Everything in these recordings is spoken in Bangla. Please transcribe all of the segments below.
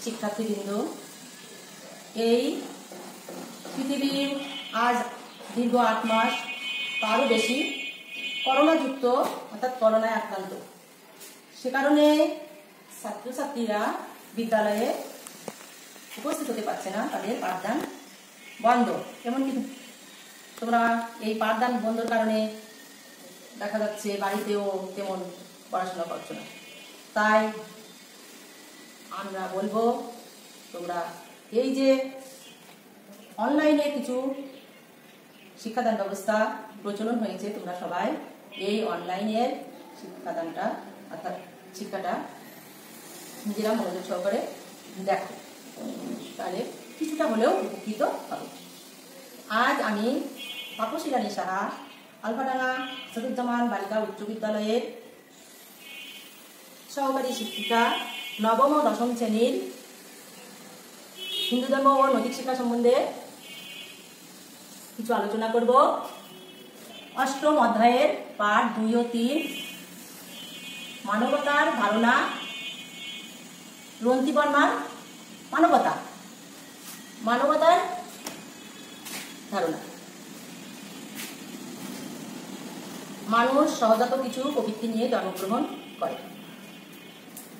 শিক্ষার্থীবৃন্দ, এই পৃথিবীর আজ দীর্ঘ 8 মাস তারও বেশি করোনাযুক্ত অর্থাৎ করোনায় আক্রান্ত। সে কারণে ছাত্রছাত্রীরা বিদ্যালয়ে উপস্থিত হতে পারছে না, তাদের পাঠদান বন্ধ। এমনকি তোমরা এই পাঠদান বন্ধের কারণে দেখা যাচ্ছে বাড়িতেও তেমন পড়াশোনা করছো না। তাই আমরা বলবো, তোমরা এই যে অনলাইনে কিছু শিক্ষাদান ব্যবস্থা প্রচলন হয়েছে, তোমরা সবাই এই অনলাইনের শিক্ষাদানটা অর্থাৎ শিক্ষাটা নিজেরা মনোযোগ সহকারে দেখো, তাহলে কিছুটা হলেও উপকৃত হবে। আজ আমি তাপসী রানী সাহা, আলফাডাঙ্গা সদুজ্জামান বালিকা উচ্চ বিদ্যালয়ের সহকারী শিক্ষিকা, নবম ও দশম শ্রেণীর হিন্দু ধর্ম ও নৈতিক শিক্ষা সম্বন্ধে কিছু আলোচনা করব। অষ্টম অধ্যায়ের পাঠ 2 ও 3, মানবতার ধারণা, রন্তি বর্মার মানবতার ধারণা। মানুষ সহজাত কিছু প্রবৃত্তি নিয়ে জন্মগ্রহণ করে,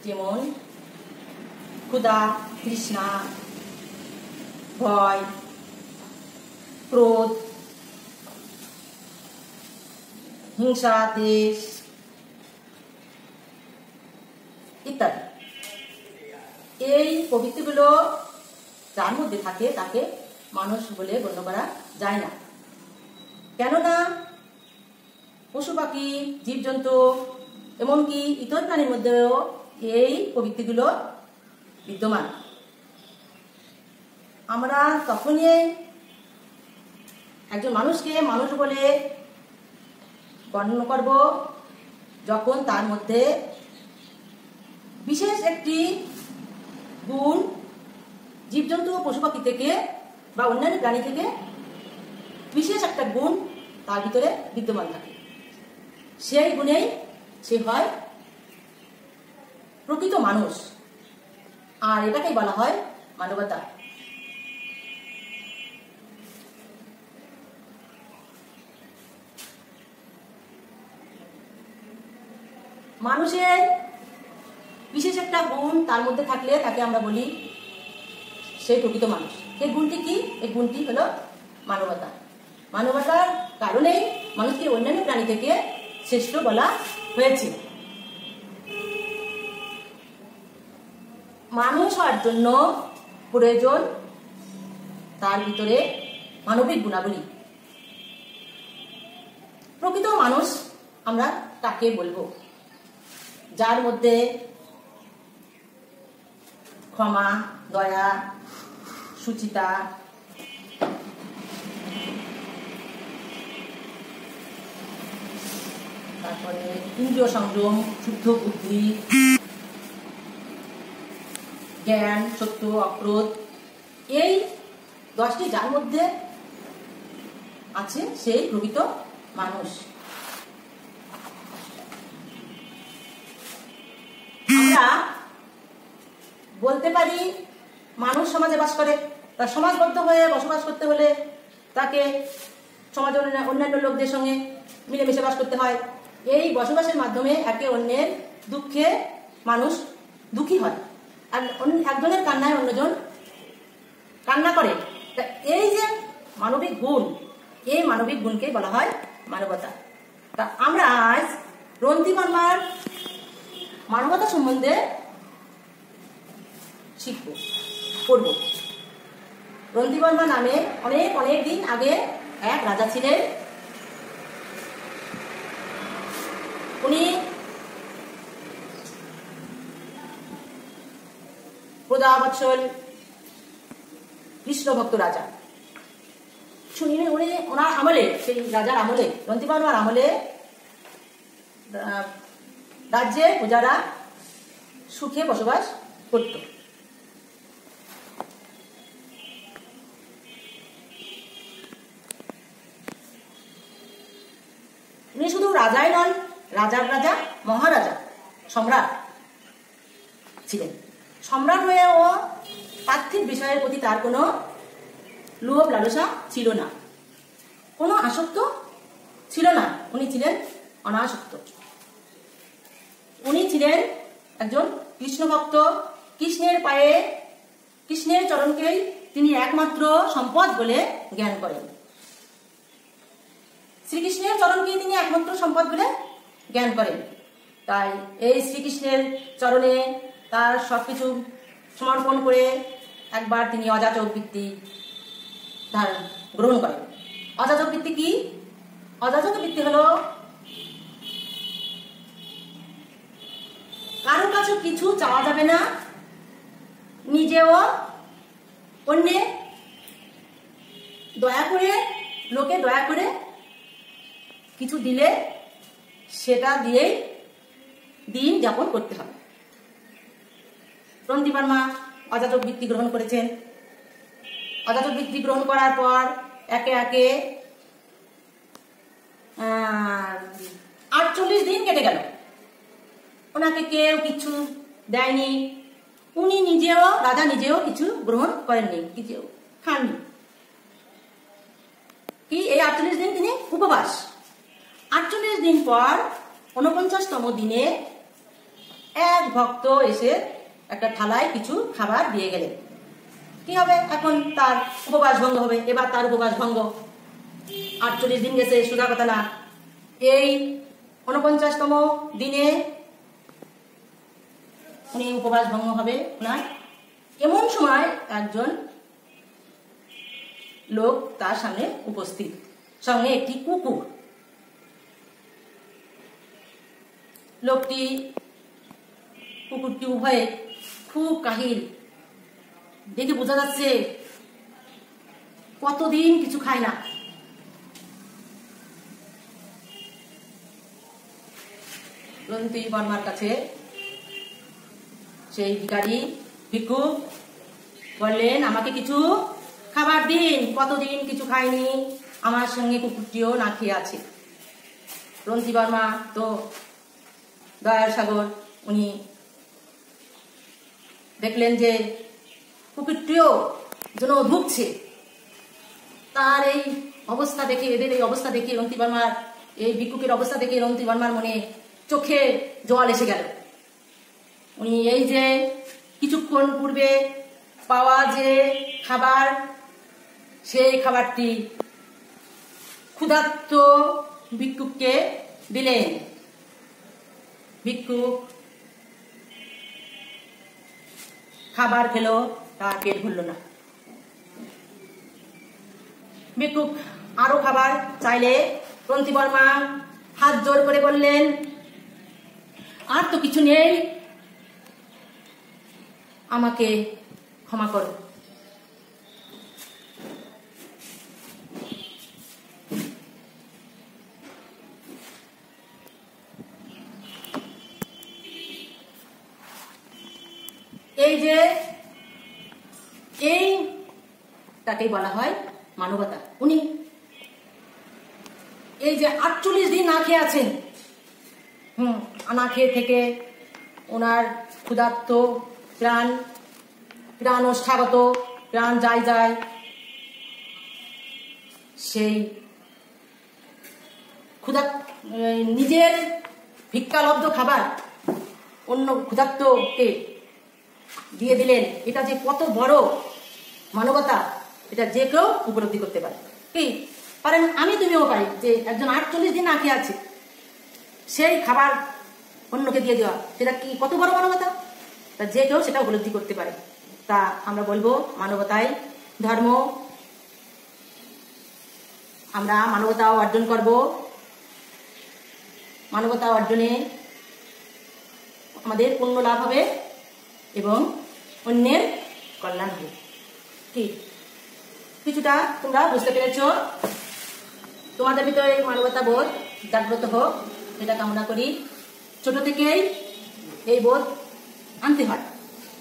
যেমন ক্ষুধা, তৃষ্ণা, ভয়, ক্রোধ, হিংসা, দেশ ইত্যাদি। এই প্রবৃত্তিগুলো যার মধ্যে থাকে তাকে মানুষ বলে গণ্য করা যায় না। কেননা পশু পাখি, জীবজন্তু, এমনকি ইতর প্রাণীর মধ্যেও এই প্রবৃত্তিগুলো বিদ্যমান। আমরা তখনই একজন মানুষকে মানুষ বলে গণ্য করব যখন তার মধ্যে বিশেষ একটি গুণ জীবজন্তু ও পশু পাখি থেকে বা অন্যান্য প্রাণী থেকে বিশেষ একটা গুণ তার ভিতরে বিদ্যমান থাকে। সেই গুণেই সে হয় প্রকৃত মানুষ, আর এটাকেই বলা হয় মানবতা। মানুষের বিশেষ একটা গুণ তার মধ্যে থাকলে তাকে আমরা বলি সেই প্রকৃত মানুষ। এই গুণটি কি? এই গুণটি হলো মানবতা। মানবতার কারণেই মানুষকে অন্যান্য প্রাণী থেকে শ্রেষ্ঠ বলা হয়েছে। মানুষ হওয়ার জন্য প্রয়োজন তার ভিতরে মানবিক গুণাবলী। প্রকৃত মানুষ আমরা তাকে বলবো যার মধ্যে ক্ষমা, দয়া, সুচিতা, তারপরে ইন্দ্রিয় সংযম, শুদ্ধ বুদ্ধি, জ্ঞান, সত্য, অক্রোধ, এই 10টি যার মধ্যে আছে সেই প্রকৃত মানুষ। আমরা বলতে পারি মানুষ সমাজে বাস করে, তার সমাজবদ্ধ হয়ে বসবাস করতে হলে তাকে সমাজের অন্যান্য লোকদের সঙ্গে মিলেমিশে বাস করতে হয়। এই বসবাসের মাধ্যমে একে অন্যের দুঃখে মানুষ দুঃখী হয়, আর একজনের কান্নায় অন্যজন কান্না করে। এই যে মানবিক গুণ, এই মানবিক গুণকে বলা হয় মানবতা। তা আমরা আজ রন্তি বর্মার মানবতা সম্বন্ধে পড়ব। রন্তি বর্মা নামে অনেক দিন আগে এক রাজা ছিলেন। উনি প্রজাবৎসল কৃষ্ণ ভক্ত রাজা। উনি ওনার আমলে, সেই রাজার আমলে, রন্তি বর্মার আমলে রাজ্যে প্রজারা সুখে বসবাস করত। উনি শুধু রাজাই নন, রাজার রাজা, মহারাজা, সম্রাট ছিলেন। সম্রাট হয়েও পার্থিব বিষয়ের প্রতি তার কোনো লোভ লালসা ছিল না, কোনো আসক্ত ছিল না। উনি ছিলেন অনাসক্ত। উনি ছিলেন একজন কৃষ্ণ ভক্ত। কৃষ্ণের পায়ে, কৃষ্ণের চরণকেই তিনি একমাত্র সম্পদ বলে জ্ঞান করেন। শ্রীকৃষ্ণের চরণকেই তিনি একমাত্র সম্পদ বলে জ্ঞান করেন। তাই এই শ্রীকৃষ্ণের চরণে তার সবকিছু সমর্পণ করে একবার তিনি অযাচক বৃত্তি গ্রহণ করেন। অযাচক বৃত্তি কি? অযাচক বৃত্তি হলো কারো কাছে কিছু চাওয়া যাবে না, নিজেও অন্যে দয়া করে, লোকে দয়া করে কিছু দিলে সেটা দিয়েই দিন যাপন করতে হবে। রন্তি বর্মা অযাচক বৃত্তি গ্রহণ করেছেন। অযাচক বৃত্তি গ্রহণ করার পর একে একে 48 দিন কেটে গেল। ওনাকে কেউ কিছু দেয়নি। উনি নিজেও, রাজা নিজেও কিছু গ্রহণ করেননি, কিছু খাননি। কি এই 48 দিন তিনি উপবাস। 48 দিন পর 49তম দিনে এক ভক্ত এসে একটা থালায় কিছু খাবার দিয়ে গেলেন। কি হবে? এখন তার উপবাস ভঙ্গ হবে। এবার তার উপবাস ভঙ্গ। 48 দিন গেছে, সোজা কথা না। এই 49তম দিনে উনি উপবাস ভঙ্গ হবে ওনার। এমন সময় একজন লোক তার সামনে উপস্থিত, সঙ্গে একটি কুকুর। লোকটি, কুকুরটি উভয়ে খুব কাহিল। দেখে বোঝা যাচ্ছে কতদিন কিছু খায় না। রন্তি বর্মার কাছে সেই ভিখারি ভিক্ষু বললেন, আমাকে কিছু খাবার দিন, কতদিন কিছু খাইনি, আমার সঙ্গে কুকুরটিও না খেয়ে আছে। রন্তি বর্মা তো দয়ার সাগর, উনি দেখলেন যে কুকুরটিও যেন ভুগছে। তার এই অবস্থা দেখে, এদের এই অবস্থা দেখে, রন্তি বর্মার এই ভিক্ষুকের অবস্থা দেখে রন্তি বর্মার মনে চোখে জল এসে গেল। উনি এই যে কিছুক্ষণ পূর্বে পাওয়া যে খাবার, সেই খাবারটি ক্ষুধার্ত ভিক্ষুককে দিলেন। ভিক্ষুক খাবার খেলো, তার পেট ভরল না। ভিক্ষুক আরো খাবার চাইলে রন্তি বর্মা হাত জোর করে বললেন, আর তো কিছু নেই, আমাকে ক্ষমা করো। এই যে এইটাকেই বলা হয় মানবতা। উনি এই যে 48 দিন না খেয়ে আছেন, না খেয়ে থেকে ওনার ক্ষুধার্ত প্রাণ ওষ্ঠাগত, প্রাণ যায় যায়, সেই নিজের ভিক্ষালব্ধ খাবার অন্য ক্ষুধার্তকে দিয়ে দিলেন। এটা যে কত বড় মানবতা, এটা যে কেউ উপলব্ধি করতে পারে। কি পারেন? আমি তুমিও পারি যে একজন 48 দিন না খেয়ে আছে, সেই খাবার অন্যকে দিয়ে দেওয়া, সেটা কি কত বড় মানবতা, তা যে কেউ সেটা উপলব্ধি করতে পারে। তা আমরা বলবো মানবতাই ধর্ম। আমরা মানবতা অর্জন করব। মানবতা অর্জনে আমাদের পুণ্য লাভ হবে এবং অন্যের কল্যাণ হবে। কি কিছুটা তোমরা বুঝতে পেরেছ? তোমাদের ভিতরে মানবতা বোধ জাগ্রত হোক, এটা কামনা করি। ছোট থেকেই এই বোধ আনতে হয়।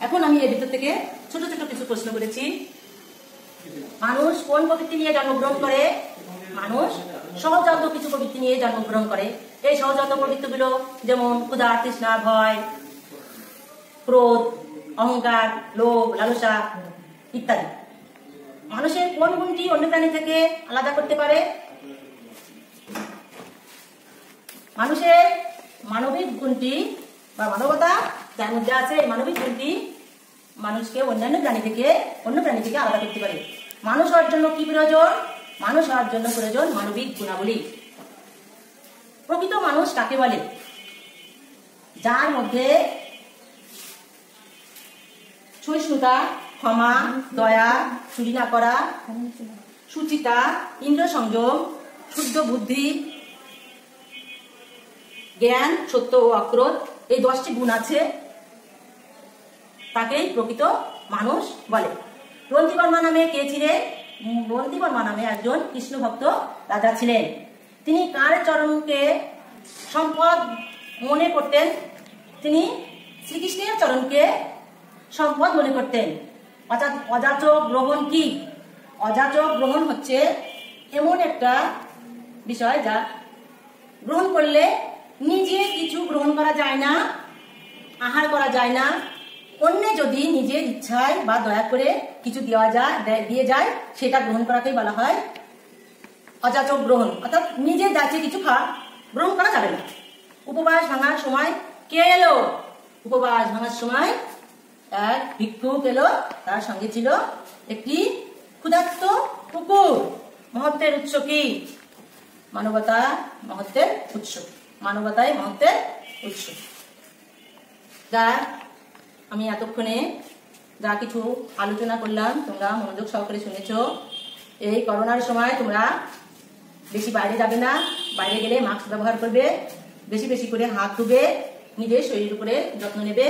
এখন আমি এর ভিতর থেকে ছোট ছোট কিছু প্রশ্ন করেছি। মানুষ কোন প্রবৃত্তি নিয়ে জন্মগ্রহণ করে? মানুষ সহজাত কিছু প্রবৃত্তি নিয়ে জন্মগ্রহণ করে। এই সহজাত প্রবৃত্তিগুলো যেমন ক্ষুধা, তৃষ্ণা, ভয়, ক্রোধ, অহংকার, লোভ, লালসা ইত্যাদি। মানুষের কোন গুণটি অন্য প্রাণী থেকে আলাদা করতে পারে? মানুষের মানবিক গুণটি বা মানবতা যার মধ্যে আছে, এই মানবিক গুণটি মানুষকে অন্য প্রাণী থেকে আলাদা করতে পারে। মানুষ হওয়ার জন্য কি প্রয়োজন? মানুষ হওয়ার জন্য প্রয়োজন মানবিক গুণাবলী। প্রকৃত মানুষ কাকে বলে? যার মধ্যে সহিষ্ণুতা, ক্ষমা, দয়া, চুরি না করা, সুচিতা, ইন্দ্র সংযম, শুদ্ধ বুদ্ধি, জ্ঞান, সত্য ও অক্রোধ, এই 10টি গুণ আছে, তাকেই প্রকৃত মানুষ বলে। রন্তিবর্মা নামে কে ছিলেন? রন্তিবর্মা নামে একজন কৃষ্ণ ভক্ত রাজা ছিলেন। তিনি কার চরণকে সম্পদ মনে করতেন? তিনি শ্রীকৃষ্ণের চরণকে সম্পদ মনে করতেন। অযাচক গ্রহণ কি? অযাচক গ্রহণ হচ্ছে এমন একটা বিষয় যা গ্রহণ করলে নিজে কিছু গ্রহণ করা যায় না, আহার করা যায় না। অন্য যদি নিজের ইচ্ছায় বা দয়া করে কিছু দিয়ে যায়, সেটা গ্রহণ করাকেই বলা হয় অযাচক গ্রহণ। অর্থাৎ নিজের যাচ্ছে কিছু গ্রহণ করা যাবে না। উপবাস ভাঙার সময় কে এলো? উপবাস ভাঙার সময় এক ভিক্ষুক এলো, তার সঙ্গে ছিল একটি ক্ষুধার্ত কুকুর। মহত্বের উৎস কি? মানবতা মহত্বের উৎস। মানবতাই মহত্বের উৎস। যা আমি এতক্ষণে যা কিছু আলোচনা করলাম তোমরা মনোযোগ সহকারে শুনেছ। এই করোনার সময় তোমরা বেশি বাইরে যাবে না, বাইরে গেলে মাস্ক ব্যবহার করবে, বেশি বেশি করে হাত ধুবে, নিজের শরীরের উপরে যত্ন নেবে।